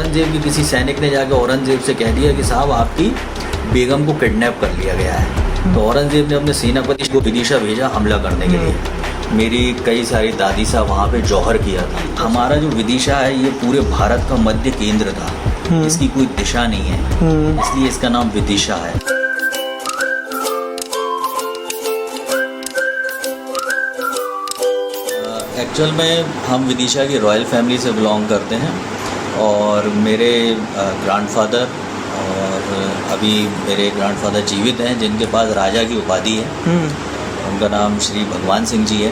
औरंगजेब के किसी सैनिक ने जाके औरंगजेब से कह दिया कि साहब आपकी बेगम को किडनैप कर लिया गया है। तो औरंगजेब ने अपने सेनापति को विदिशा भेजा हमला करने के लिए। मेरी कई सारी दादी साहब वहाँ पे जौहर किया था। हमारा जो विदिशा है ये पूरे भारत का मध्य केंद्र था, इसकी कोई दिशा नहीं है, इसलिए इसका नाम विदिशा है। एक्चुअल में हम विदिशा की रॉयल फैमिली से बिलोंग करते हैं और मेरे ग्रैंडफादर और अभी मेरे ग्रैंडफादर जीवित हैं जिनके पास राजा की उपाधि है। उनका नाम श्री भगवान सिंह जी है।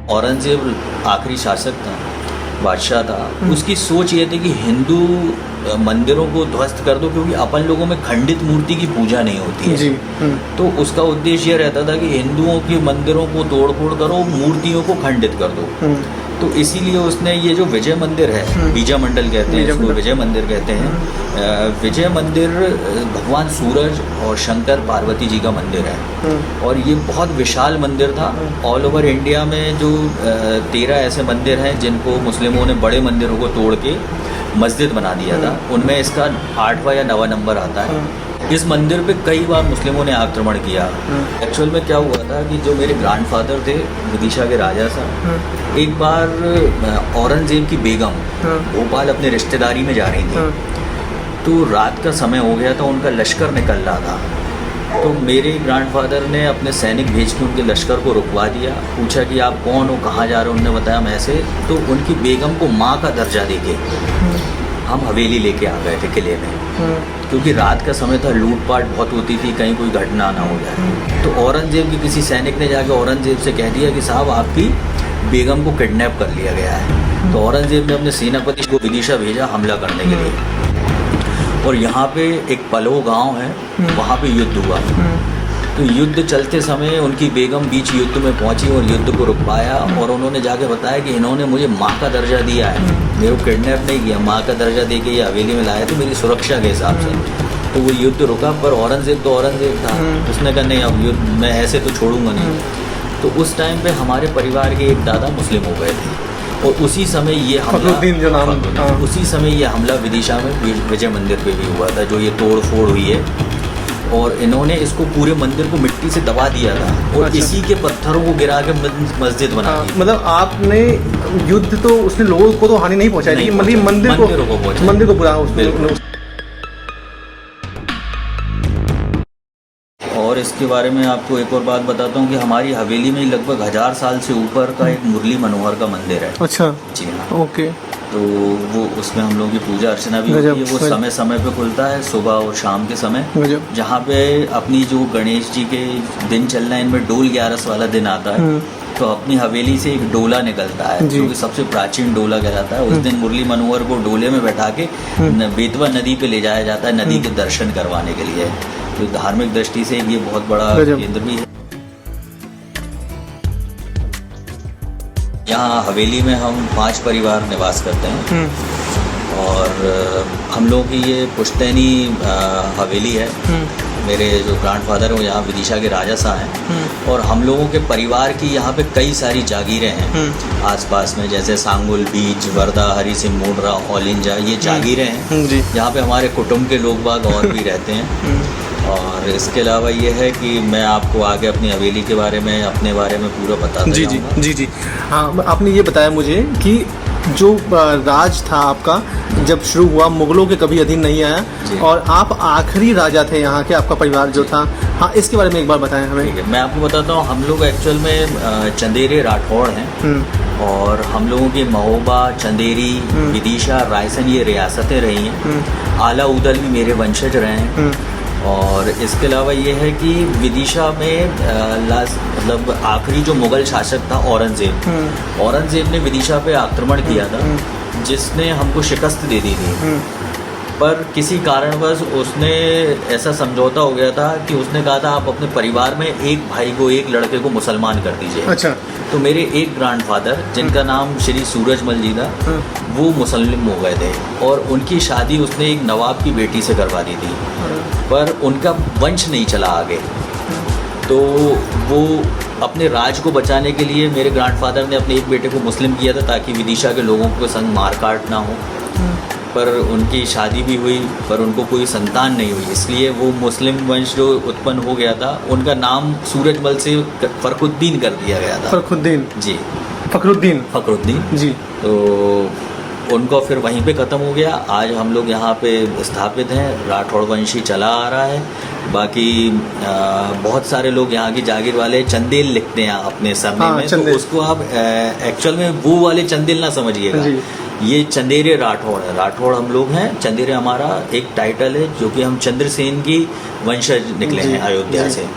औरंगजेब आखिरी शासक था, बादशाह था। उसकी सोच ये थी कि हिंदू मंदिरों को ध्वस्त कर दो, क्योंकि अपन लोगों में खंडित मूर्ति की पूजा नहीं होती है जी। तो उसका उद्देश्य ये रहता था कि हिंदुओं के मंदिरों को तोड़ फोड़ करो, मूर्तियों को खंडित कर दो। तो इसीलिए उसने ये जो विजय मंदिर है, बीजा मंडल कहते हैं इसको, विजय मंदिर कहते हैं। विजय मंदिर भगवान सूरज और शंकर पार्वती जी का मंदिर है और ये बहुत विशाल मंदिर था। ऑल ओवर इंडिया में जो 13 ऐसे मंदिर हैं जिनको मुस्लिमों ने बड़े मंदिरों को तोड़ के मस्जिद बना दिया था, उनमें इसका 8वां या 9वां नंबर आता है। इस मंदिर पे कई बार मुस्लिमों ने आक्रमण किया। एक्चुअल में क्या हुआ था कि जो मेरे ग्रैंडफादर थे विदिशा के राजा साहब, एक बार औरंगजेब की बेगम भोपाल अपने रिश्तेदारी में जा रही थी, तो रात का समय हो गया था, उनका लश्कर निकल रहा था। तो मेरे ग्रैंडफादर ने अपने सैनिक भेज के उनके लश्कर को रुकवा दिया, पूछा कि आप कौन हो, कहाँ जा रहे हो। उन्होंने बताया मैं ऐसे। तो उनकी बेगम को माँ का दर्जा देके हम हवेली लेके आ गए थे किले में, क्योंकि रात का समय था, लूटपाट बहुत होती थी, कहीं कोई घटना ना हो जाए। तो औरंगजेब के किसी सैनिक ने जाके औरंगजेब से कह दिया कि साहब आपकी बेगम को किडनैप कर लिया गया है। तो औरंगजेब ने अपने सेनापति को विदिशा भेजा हमला करने के लिए। और यहाँ पे एक पलो गांव है, वहाँ पे युद्ध हुआ। तो युद्ध चलते समय उनकी बेगम बीच युद्ध में पहुंची और युद्ध को रुकवाया और उन्होंने जाके बताया कि इन्होंने मुझे माँ का दर्जा दिया है, मेरे को किडनैप नहीं किया, माँ का दर्जा दे के ये हवेली में लाया, तो मेरी सुरक्षा के हिसाब से। तो वो युद्ध रुका, पर औरंगजेब तो औरंगजेब था, उसने कहा नहीं अब युद्ध मैं ऐसे तो छोड़ूंगा नहीं। तो उस टाइम पे हमारे परिवार के एक दादा मुस्लिम हो गए थे और उसी समय ये हमला विदिशा में विजय मंदिर पे भी हुआ था, जो ये तोड़ फोड़ हुई है। और इन्होंने इसको पूरे मंदिर को मिट्टी से दबा दिया था और इसी के पत्थरों को गिरा के मस्जिद बना दी। मतलब आपने युद्ध तो उसने लोगों को तो हानि नहीं पहुंचाई थी, मतलब मंदिर को पूरा उसने। और इसके बारे में आपको एक और बात बताता हूँ कि हमारी हवेली में लगभग 1000 साल से ऊपर का एक मुरली मनोहर का मंदिर है। अच्छा जी हाँ। ओके। तो वो उसमें हम लोगों की पूजा अर्चना भी होती है। वो समय समय पे खुलता है, सुबह और शाम के समय, जहाँ पे अपनी जो गणेश जी के दिन चल रहे हैं, इनमें डोल 11 वाला दिन आता है, तो अपनी हवेली से एक डोला निकलता है जो कि सबसे प्राचीन डोला कहलाता है। उस दिन मुरली मनोहर को डोले में बैठा के बेतवा नदी पे ले जाया जाता है, नदी के दर्शन करवाने के लिए। तो धार्मिक दृष्टि से ये बहुत बड़ा केंद्र भी है। यहाँ हवेली में हम 5 परिवार निवास करते हैं और हम लोगों की ये पुश्तैनी हवेली है। मेरे जो ग्रैंडफादर हैं वो यहाँ विदिशा के राजा साहब हैं और हम लोगों के परिवार की यहाँ पे कई सारी जागीरें हैं आसपास में, जैसे सांगुल, बीज, वर्धा, हरी सिंह, मोडरा, ओलिंजा, ये जागीरें हैं यहाँ पे हमारे कुटुंब के लोग बाग और भी रहते हैं। और इसके अलावा ये है कि मैं आपको आगे अपनी हवेली के बारे में, अपने बारे में पूरा बताता जाऊंगा। जी। हाँ, आपने ये बताया मुझे कि जो राज था आपका जब शुरू हुआ, मुगलों के कभी अधीन नहीं आया और आप आखिरी राजा थे यहाँ के, आपका परिवार जो था। हाँ, इसके बारे में एक बार बताएं हमें। मैं आपको बताता हूँ, हम लोग एक्चुअल में चंदेरे राठौड़ हैं और हम लोगों की महोबा, चंदेरी, विदिशा, रायसेन ये रियासतें रही हैं। आला उदल भी मेरे वंशज रहे हैं। और इसके अलावा ये है कि विदिशा में मतलब आखिरी जो मुगल शासक था औरंगजेब ने विदिशा पे आक्रमण किया था, जिसने हमको शिकस्त दे दी थी। पर किसी कारणवश उसने ऐसा समझौता हो गया था कि उसने कहा था आप अपने परिवार में एक भाई को, एक लड़के को मुसलमान कर दीजिए। अच्छा। तो मेरे एक ग्रैंडफादर जिनका नाम श्री सूरजमल जी था, वो मुसलिम हो गए थे और उनकी शादी उसने एक नवाब की बेटी से करवा दी थी, पर उनका वंश नहीं चला आगे। तो वो अपने राज को बचाने के लिए मेरे ग्रैंडफादर ने अपने एक बेटे को मुस्लिम किया था ताकि विदिशा के लोगों को संग मार काट ना हो। पर उनकी शादी भी हुई पर उनको कोई संतान नहीं हुई, इसलिए वो मुस्लिम वंश जो उत्पन्न हो गया था उनका नाम सूरजमल से फखरुद्दीन कर दिया गया था। फखरुद्दीन जी, फखरुद्दीन जी। तो उनको फिर वहीं पे ख़त्म हो गया। आज हम लोग यहाँ पे स्थापित हैं, राठौड़ वंशी चला आ रहा है। बाकी बहुत सारे लोग यहाँ की जागीर वाले चंदेल लिखते हैं अपने सरनेम में, तो उसको आप एक्चुअल में वो वाले चंदेल ना समझिएगा, ये चंदेरे राठौड़ है। राठौड़ हम लोग हैं, चंदेरे हमारा एक टाइटल है जो कि हम चंद्रसेन की वंशज निकले हैं अयोध्या से।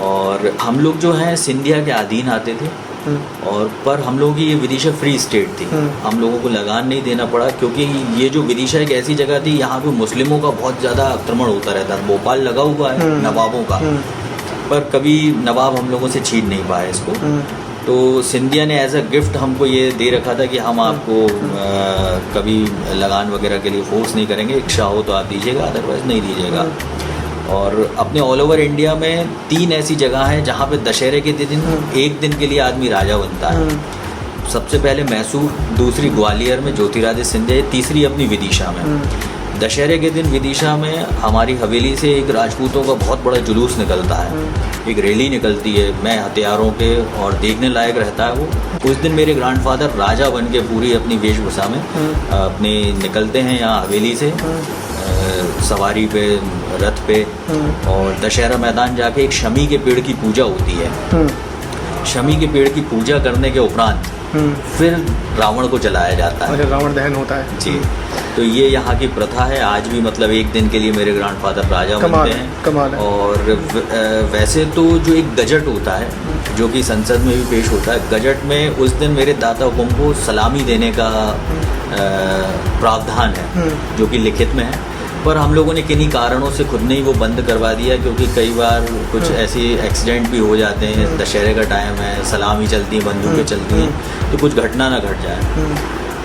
और हम लोग जो हैं सिंधिया के अधीन आते थे और पर हम लोगों की ये विदिशा फ्री स्टेट थी, हम लोगों को लगान नहीं देना पड़ा क्योंकि ये जो विदिशा एक ऐसी जगह थी यहाँ पे मुस्लिमों का बहुत ज़्यादा आक्रमण होता रहता था। भोपाल लगा हुआ है नवाबों का, पर कभी नवाब हम लोगों से छीन नहीं पाए इसको। तो सिंधिया ने एज अ गिफ्ट हमको ये दे रखा था कि हम आपको कभी लगान वगैरह के लिए फोर्स नहीं करेंगे, इच्छा हो तो आप दीजिएगा, अदरवाइज नहीं दीजिएगा। और अपने ऑल ओवर इंडिया में 3 ऐसी जगह हैं जहाँ पे दशहरे के दिन एक दिन के लिए आदमी राजा बनता है। सबसे पहले मैसूर, दूसरी ग्वालियर में ज्योतिरादित्य सिंधिया, तीसरी अपनी विदिशा में। दशहरे के दिन विदिशा में हमारी हवेली से एक राजपूतों का बहुत बड़ा जुलूस निकलता है, एक रैली निकलती है मैं हथियारों के, और देखने लायक रहता है वो। उस दिन मेरे ग्रैंडफादर राजा बन के पूरी अपनी वेशभूषा में अपने निकलते हैं यहाँ हवेली से सवारी पे, रथ पे, और दशहरा मैदान जाके एक शमी के पेड़ की पूजा होती है। शमी के पेड़ की पूजा करने के उपरांत फिर रावण को जलाया जाता है। रावण दहन होता है जी। तो ये यहाँ की प्रथा है आज भी, मतलब एक दिन के लिए मेरे ग्रैंडफादर राजा बनते हैं। कमाल है। और वैसे तो जो एक गजट होता है जो कि संसद में भी पेश होता है, गजट में उस दिन मेरे दादा हुकुम को सलामी देने का प्रावधान है जो कि लिखित में है। पर हम लोगों ने किन्हीं कारणों से खुद ने ही वो बंद करवा दिया क्योंकि कई बार कुछ ऐसे एक्सीडेंट भी हो जाते हैं। दशहरे का टाइम है, सलामी चलती है, बंदूकें चलती हैं, तो कुछ घटना ना घट जाए।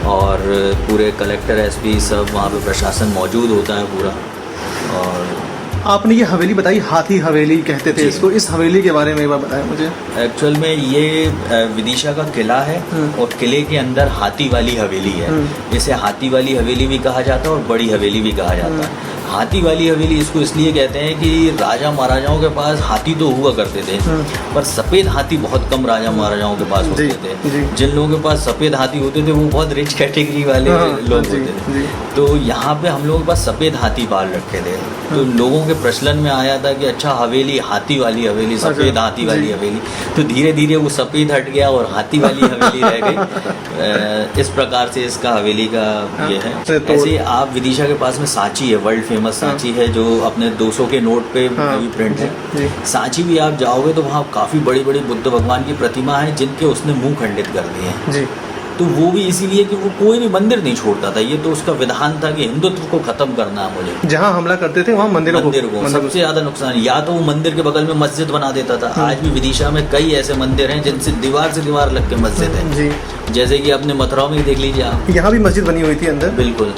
और पूरे कलेक्टर एसपी सब वहाँ पे प्रशासन मौजूद होता है पूरा। और आपने ये हवेली बताई, हाथी हवेली कहते थे इसको, इस हवेली के बारे में एक बार बताएं मुझे। एक्चुअल में ये विदिशा का किला है और किले के अंदर हाथी वाली हवेली है, जिसे हाथी वाली हवेली भी कहा जाता है और बड़ी हवेली भी कहा जाता है। हाथी वाली हवेली इसको इसलिए कहते हैं कि राजा महाराजाओं के पास हाथी तो हुआ करते थे पर सफ़ेद हाथी बहुत कम राजा महाराजाओं के पास होते थे। जिन लोगों के पास सफ़ेद हाथी होते थे वो बहुत रिच कैटेगरी वाले लोग होते थे। तो यहाँ पे हम लोगों के पास सफ़ेद हाथी पाल रखे थे। तो लोगों के प्रचलन में आया था कि अच्छा हवेली हाथी वाली हवेली, सफ़ेद हाथी वाली हवेली। तो धीरे धीरे वो सफ़ेद हट गया और हाथी वाली हवेली रह गई। इस प्रकार से इसका हवेली का ये है। ऐसे आप विदिशा के पास में सांची है, वर्ल्ड फेमस सांची है जो अपने 200 के नोट पे भी प्रिंट है। सांची भी आप जाओगे तो वहाँ काफ़ी बड़ी बड़ी बुद्ध भगवान की प्रतिमा है जिनके उसने मुंह खंडित कर दिए हैं। तो वो भी इसीलिए कि वो कोई भी मंदिर नहीं छोड़ता था। ये तो उसका विधान था कि हिंदुत्व को खत्म करना है मुझे। जहाँ हमला करते थे वहाँ मंदिरों को सबसे ज़्यादा नुकसान, या तो वो मंदिर के बगल में मस्जिद बना देता था। आज भी विदिशा में कई ऐसे मंदिर हैं जिनसे दीवार से दीवार लग के मस्जिद है, जैसे कि अपने मथुरा में देख लीजिए आप, यहाँ भी मस्जिद बनी हुई थी अंदर। बिल्कुल।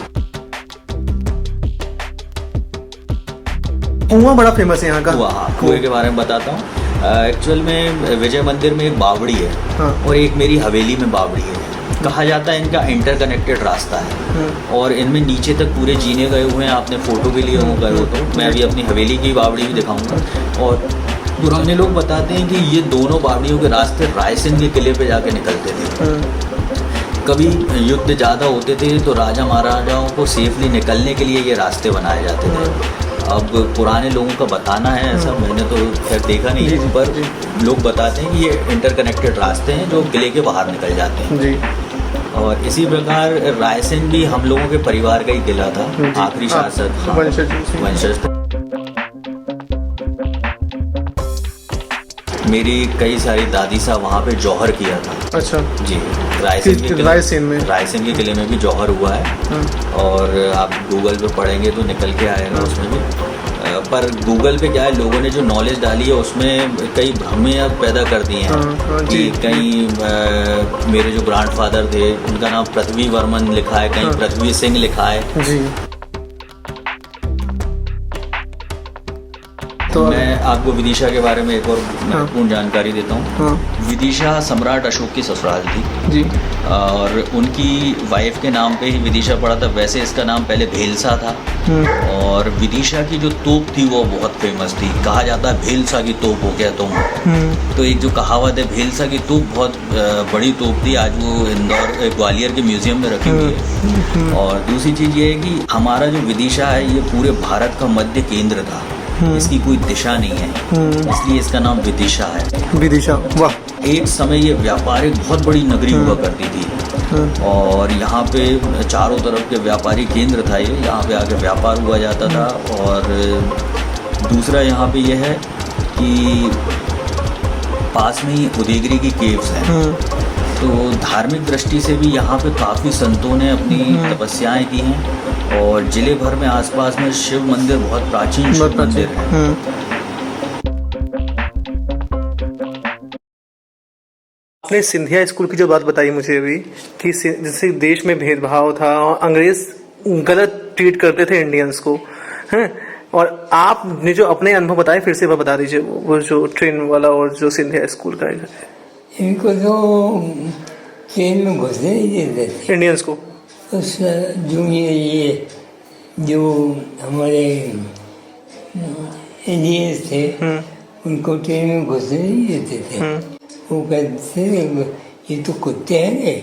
कुआं बड़ा फेमस है यहाँ का। कुएं के बारे में बताता हूँ। एक्चुअल में विजय मंदिर में एक बावड़ी है और एक मेरी हवेली में बावड़ी है। कहा जाता है इनका इंटरकनेक्टेड रास्ता है और इनमें नीचे तक पूरे जीने गए हुए हैं। आपने फोटो भी लिए हो गए हो तो मैं अभी अपनी हवेली की बावड़ी भी दिखाऊंगा। और पुराने लोग बताते हैं कि ये दोनों बावड़ियों के रास्ते रायसेन के किले पे जाके निकलते थे। कभी युद्ध ज़्यादा होते थे तो राजा महाराजाओं को सेफली निकलने के लिए ये रास्ते बनाए जाते थे। अब पुराने लोगों का बताना है, ऐसा मैंने तो खैर देखा नहीं है, पर लोग बताते हैं कि ये इंटरकनेक्टेड रास्ते हैं जो किले के बाहर निकल जाते हैं। और इसी प्रकार रायसेन भी हम लोगों के परिवार का ही किला था, आखिरी शासक वंशज। मेरी कई सारी दादी साहब वहाँ पे जौहर किया था। अच्छा जी, रायसेन के किले में भी जौहर हुआ है। और आप गूगल पे पढ़ेंगे तो निकल के आएगा उसमें भी। पर गूगल पे क्या है, लोगों ने जो नॉलेज डाली है उसमें कई भ्रमें पैदा कर दी हैं कि कहीं मेरे जो ग्रैंडफादर थे उनका नाम पृथ्वी वर्मन लिखा है, कहीं पृथ्वी सिंह लिखा है। तो मैं आपको विदिशा के बारे में एक और महत्वपूर्ण जानकारी देता हूँ। हाँ विदिशा सम्राट अशोक की ससुराल थी जी। और उनकी वाइफ के नाम पे ही विदिशा पड़ा था। वैसे इसका नाम पहले भेलसा था और विदिशा की जो तोप थी वो बहुत फेमस थी। कहा जाता है भेलसा की तोप हो गया तुम। तो एक जो कहावत है भेलसा की तोप बहुत बड़ी तोप थी। आज वो इंदौर ग्वालियर के म्यूजियम में रखी हुई है। और दूसरी चीज़ ये है कि हमारा जो विदिशा है ये पूरे भारत का मध्य केंद्र था। इसकी कोई दिशा नहीं है, इसलिए इसका नाम विदिशा है। विदिशा, वाह। एक समय ये व्यापारिक बहुत बड़ी नगरी हुआ करती थी और यहाँ पे चारों तरफ के व्यापारी केंद्र था ये। यहाँ पे आके व्यापार हुआ जाता था। और दूसरा यहाँ पे ये है कि पास में ही उदयगिरी की केव्स हैं। तो धार्मिक दृष्टि से भी यहाँ पे काफ़ी संतों ने अपनी तपस्याएं की हैं। और जिले भर में आसपास में शिव मंदिर बहुत प्राचीन शिव मंदिर है। आपने सिंधिया स्कूल की जो बात बताई मुझे अभी कि जैसे देश में भेदभाव था और अंग्रेज गलत ट्रीट करते थे इंडियंस को, हैं, और आपने जो अपने अनुभव बताए फिर से वह बता दीजिए, वो जो ट्रेन वाला और जो सिंधिया स्कूल का है। इनको तो ट्रेन में घुसने नहीं देते थे इंडियंस को। उस ये जो हमारे इंडियंस थे उनको ट्रेन में घुसने नहीं देते थे। वो कहते थे ये तो कुत्ते हैं ने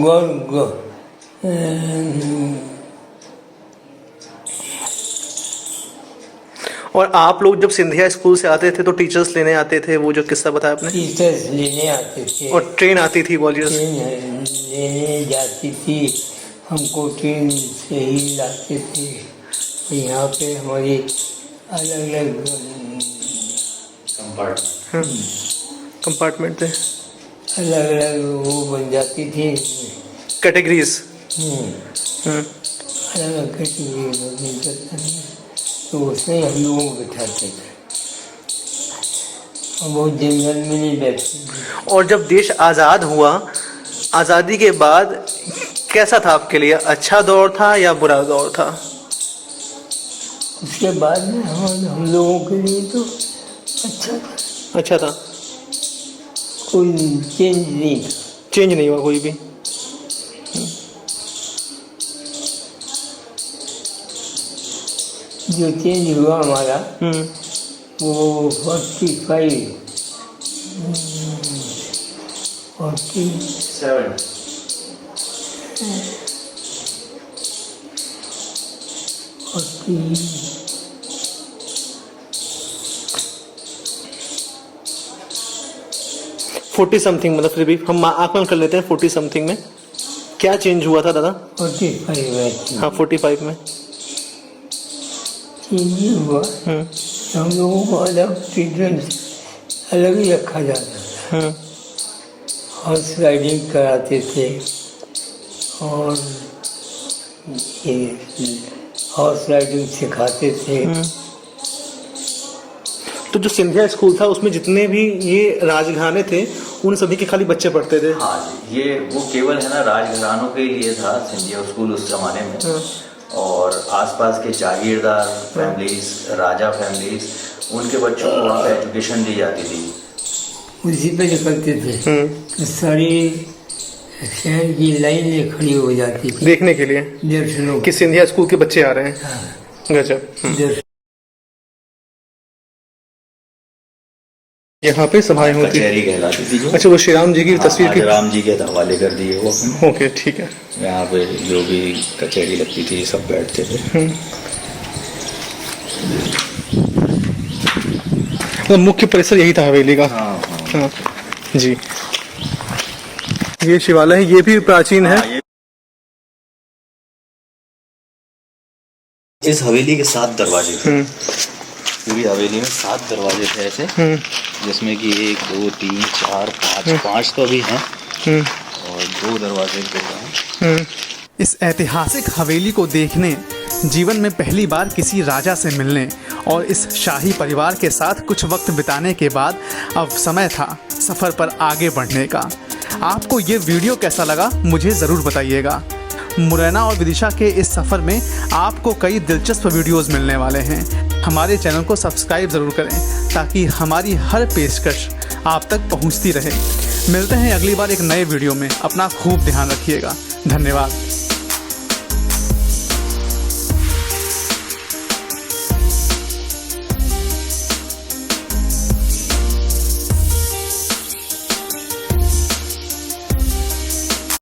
गौ और आप लोग जब सिंधिया स्कूल से आते थे तो टीचर्स लेने आते थे, वो जो किस्सा बताया आपने। टीचर्स लेने आते थे और ट्रेन आती थी ग्वालियर से। ट्रेन लेने जाती थी, हमको ट्रेन से ही लाते थे। यहाँ पे हमारी अलग अलग कंपार्टमेंट थे, अलग अलग वो बन जाती थी कैटेगरीज। अलग अलग कैटेगरी। तो उसमें हम लोगों को बिठाते थे और बहुत जंगल में नहीं बैठते। और जब देश आज़ाद हुआ, आज़ादी के बाद कैसा था आपके लिए? अच्छा दौर था या बुरा दौर था? उसके बाद में हम लोगों के लिए तो अच्छा था। अच्छा था, कोई चेंज नहीं था। चेंज नहीं हुआ कोई भी। जो चेंज हुआ हमारा वो 47 40 समथिंग, मतलब फिर भी हम आकलन कर लेते हैं 40 समथिंग में क्या चेंज हुआ था दादा? 45 में। हाँ 45 में चेंज हुआ। हम लोगों को अलग ट्रीटमेंट अलग ही रखा जाता था। हॉर्स राइडिंग कराते थे और ये हॉर्स राइडिंग सिखाते थे। तो जो सिंधिया स्कूल था उसमें जितने भी ये राजघराने थे उन सभी के खाली बच्चे पढ़ते थे? हाँ जी, ये वो केवल है ना राजघरानों के लिए था सिंधिया स्कूल उस जमाने में। और आसपास के जागीरदार फैमिलीज, राजा फैमिलीज, उनके बच्चों को वहाँ पे एजुकेशन दी जाती थी। उसी पे निकलते थे तो सारी शहर की लाइन खड़ी हो जाती थी देखने के लिए दर्शनों कि सिंधिया स्कूल के बच्चे आ रहे हैं। गजब। यहाँ पे सभाएं होती कचहरी कहलाती थी जो। अच्छा, वो श्री राम जी की तस्वीर की राम जी के हवाले कर दिए वो। ओके ठीक है। यहाँ पे जो भी कचहरी लगती थी सब बैठते थे। तो मुख्य परिसर यही था हवेली का। हाँ जी। ये शिवालय है, ये भी प्राचीन है। इस हवेली के 7 दरवाजे थे। पूरी हवेली में 7 दरवाजे थे ऐसे, जिसमें कि 1 2 3 4 5 तो अभी हैं और 2 दरवाजे हैं। इस ऐतिहासिक हवेली को देखने, जीवन में पहली बार किसी राजा से मिलने और इस शाही परिवार के साथ कुछ वक्त बिताने के बाद अब समय था सफ़र पर आगे बढ़ने का। आपको ये वीडियो कैसा लगा मुझे ज़रूर बताइएगा। मुरैना और विदिशा के इस सफ़र में आपको कई दिलचस्प वीडियोस मिलने वाले हैं। हमारे चैनल को सब्सक्राइब ज़रूर करें ताकि हमारी हर पेशकश आप तक पहुंचती रहे। मिलते हैं अगली बार एक नए वीडियो में। अपना खूब ध्यान रखिएगा। धन्यवाद।